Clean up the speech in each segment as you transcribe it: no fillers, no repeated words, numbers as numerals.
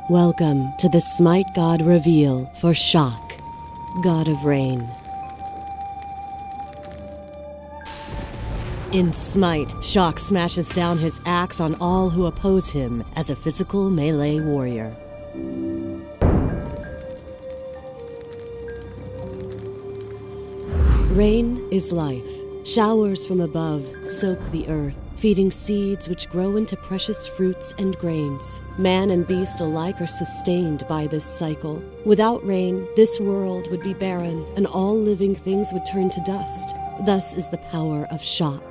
Welcome to the Smite God reveal for Chaac, God of Rain. In Smite, Chaac smashes down his axe on all who oppose him as a physical melee warrior. Rain is life. Showers from above soak the earth, feeding seeds which grow into precious fruits and grains. Man and beast alike are sustained by this cycle. Without rain, this world would be barren, and all living things would turn to dust. Thus is the power of Chaac,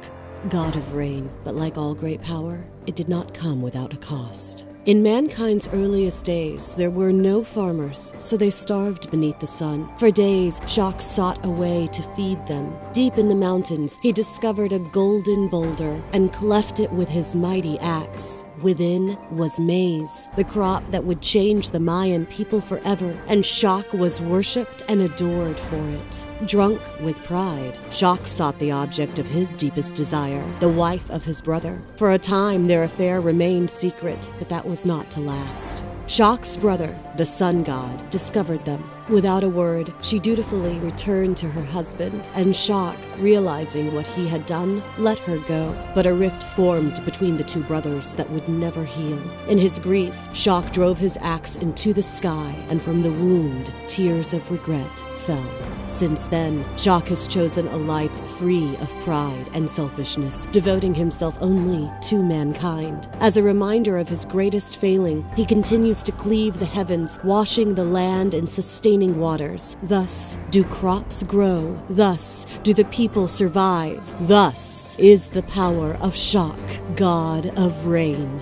God of Rain. But like all great power, it did not come without a cost. In mankind's earliest days, there were no farmers, so they starved beneath the sun. For days, Chaac sought a way to feed them. Deep in the mountains, he discovered a golden boulder and cleft it with his mighty axe. Within was maize, the crop that would change the Mayan people forever, and Chaac was worshipped and adored for it. Drunk with pride, Chaac sought the object of his deepest desire, the wife of his brother. For a time, their affair remained secret, but that was not to last. Chaac's brother, the sun god, discovered them. Without a word, she dutifully returned to her husband, and Chaac, realizing what he had done, let her go. But a rift formed between the two brothers that would never heal. In his grief, Chaac drove his axe into the sky, and from the wound, tears of regret fell. Since then, Chaac has chosen a life free of pride and selfishness, devoting himself only to mankind. As a reminder of his greatest failing, he continues to cleave the heavens, washing the land in sustaining waters. Thus do crops grow. Thus do the people survive. Thus is the power of Chaac, God of Rain.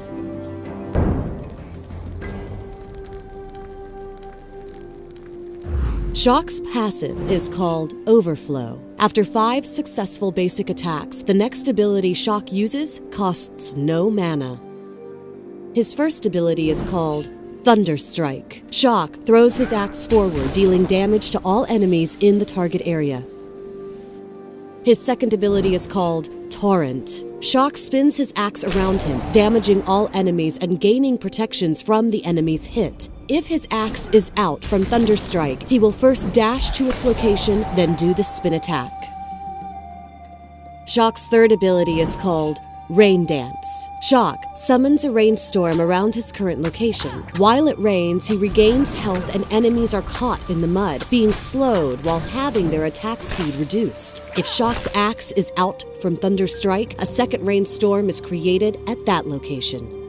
Chaac's passive is called Overflow. After 5 successful basic attacks, the next ability Chaac uses costs no mana. His first ability is called Thunderstrike. Chaac throws his axe forward, dealing damage to all enemies in the target area. His second ability is called Torrent. Chaac spins his axe around him, damaging all enemies and gaining protections from the enemy's hit. If his axe is out from Thunderstrike, he will first dash to its location, then do the spin attack. Chaac's third ability is called Rain Dance. Chaac summons a rainstorm around his current location. While it rains, he regains health and enemies are caught in the mud, being slowed while having their attack speed reduced. If Chaac's axe is out from Thunderstrike, a second rainstorm is created at that location.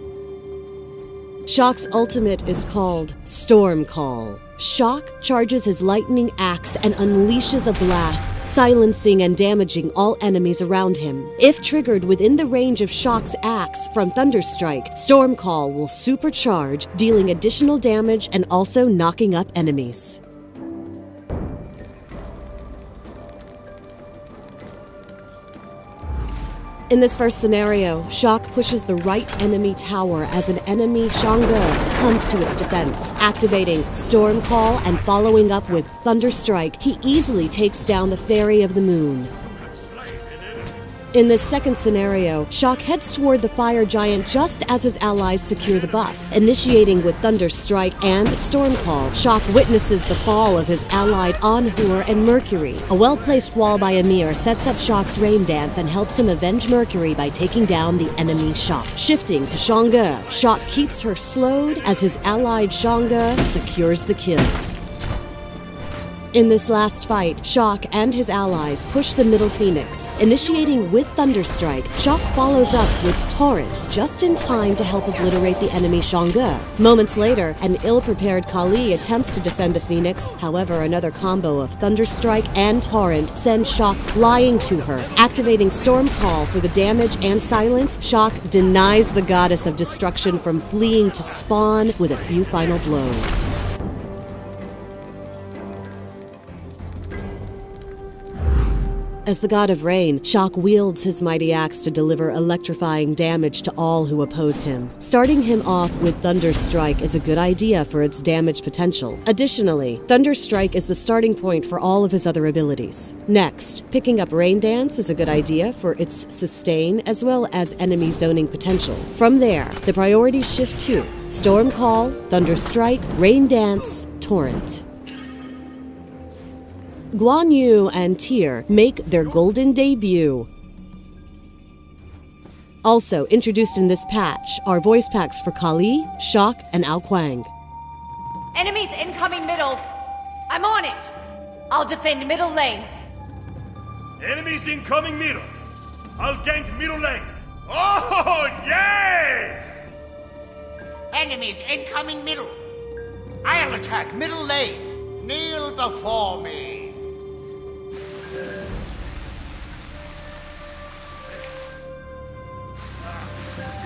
Chaac's ultimate is called Storm Call. Chaac charges his lightning axe and unleashes a blast, silencing and damaging all enemies around him. If triggered within the range of Chaac's axe from Thunderstrike, Storm Call will supercharge, dealing additional damage and also knocking up enemies. In this first scenario, Chaac pushes the right enemy tower as an enemy Shangge comes to its defense. Activating Storm Call and following up with Thunderstrike, he easily takes down the Fairy of the Moon. In this second scenario, Chaac heads toward the fire giant just as his allies secure the buff. Initiating with Thunderstrike and Storm Call, Chaac witnesses the fall of his allied Anhur and Mercury. A well-placed wall by Ymir sets up Chaac's Rain Dance and helps him avenge Mercury by taking down the enemy Chaac. Shifting to Shangge, Chaac keeps her slowed as his allied Shangge secures the kill. In this last fight, Chaac and his allies push the middle Phoenix. Initiating with Thunderstrike, Chaac follows up with Torrent just in time to help obliterate the enemy Shangge. Moments later, an ill-prepared Kali attempts to defend the Phoenix. However, another combo of Thunderstrike and Torrent sends Chaac flying to her. Activating Storm Call for the damage and silence, Chaac denies the goddess of destruction from fleeing to spawn with a few final blows. As the god of rain, Chaac wields his mighty axe to deliver electrifying damage to all who oppose him. Starting him off with Thunderstrike is a good idea for its damage potential. Additionally, Thunderstrike is the starting point for all of his other abilities. Next, picking up Rain Dance is a good idea for its sustain as well as enemy zoning potential. From there, the priorities shift to Storm Call, Thunder Strike, Rain Dance, Torrent. Guan Yu and Tyr make their golden debut. Also introduced in this patch are voice packs for Kali, Chaac, and Ao Kuang. Enemies incoming middle. I'm on it. I'll defend middle lane. Enemies incoming middle. I'll gank middle lane. Oh, yes! Enemies incoming middle. I'll attack middle lane. Kneel before me.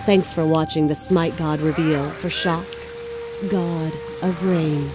Thanks for watching the Smite God reveal for Chaac, God of Rain.